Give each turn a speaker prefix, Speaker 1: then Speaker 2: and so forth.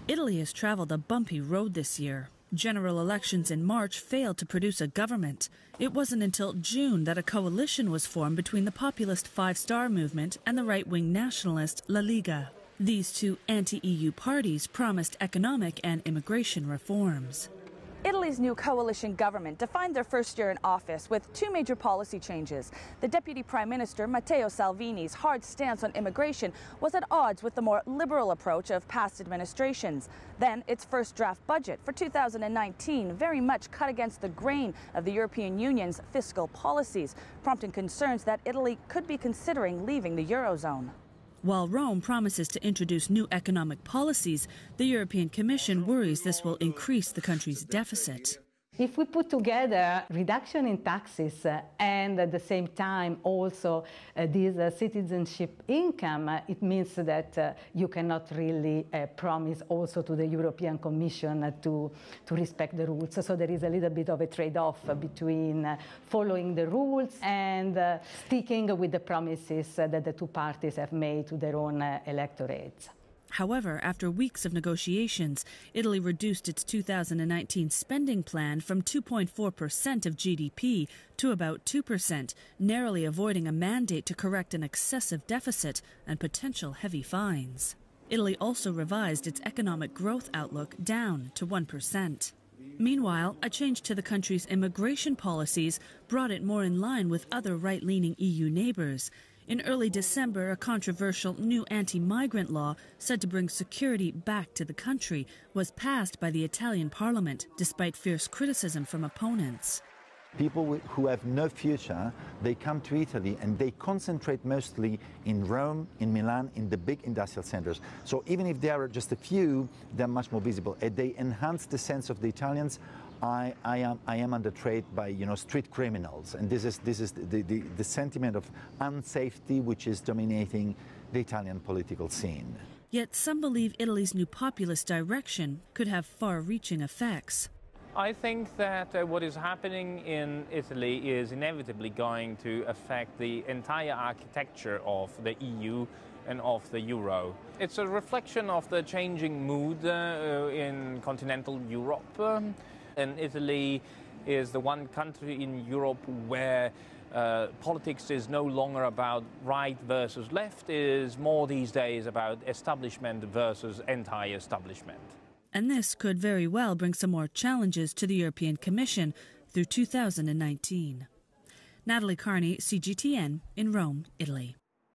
Speaker 1: Italy has traveled a bumpy road this year. General elections in March failed to produce a government. It wasn't until June that a coalition was formed between the populist Five Star Movement and the right-wing nationalist La Liga. These two anti-EU parties promised economic and immigration reforms.
Speaker 2: Italy's new coalition government defined their first year in office with two major policy changes. The Deputy Prime Minister, Matteo Salvini's hard stance on immigration was at odds with the more liberal approach of past administrations. Then, its first draft budget for 2019 very much cut against the grain of the European Union's fiscal policies, prompting concerns that Italy could be considering leaving the Eurozone.
Speaker 1: While Rome promises to introduce new economic policies, the European Commission worries this will increase the country's deficit.
Speaker 3: If we put together reduction in taxes and at the same time also this citizenship income, it means that you cannot really promise also to the European Commission to respect the rules. So there is a little bit of a trade-off between following the rules and sticking with the promises that the two parties have made to their own electorates.
Speaker 1: However, after weeks of negotiations, Italy reduced its 2019 spending plan from 2.4% of GDP to about 2%, narrowly avoiding a mandate to correct an excessive deficit and potential heavy fines. Italy also revised its economic growth outlook down to 1%. Meanwhile, a change to the country's immigration policies brought it more in line with other right-leaning EU neighbours. In early December, a controversial new anti-migrant law said to bring security back to the country was passed by the Italian parliament, despite fierce criticism from opponents.
Speaker 4: People who have no future, they come to Italy and they concentrate mostly in Rome, in Milan, in the big industrial centers. So even if there are just a few, they're much more visible. And they enhance the sense of the Italians. I am under threat by street criminals, and this is the sentiment of unsafety which is dominating the Italian political scene.
Speaker 1: Yet some believe Italy's new populist direction could have far-reaching effects.
Speaker 5: I think that what is happening in Italy is inevitably going to affect the entire architecture of the EU and of the euro. It's a reflection of the changing mood in continental Europe. And Italy is the one country in Europe where politics is no longer about right versus left, it is more these days about establishment versus anti-establishment.
Speaker 1: And this could very well bring some more challenges to the European Commission through 2019. Natalie Carney, CGTN in Rome, Italy.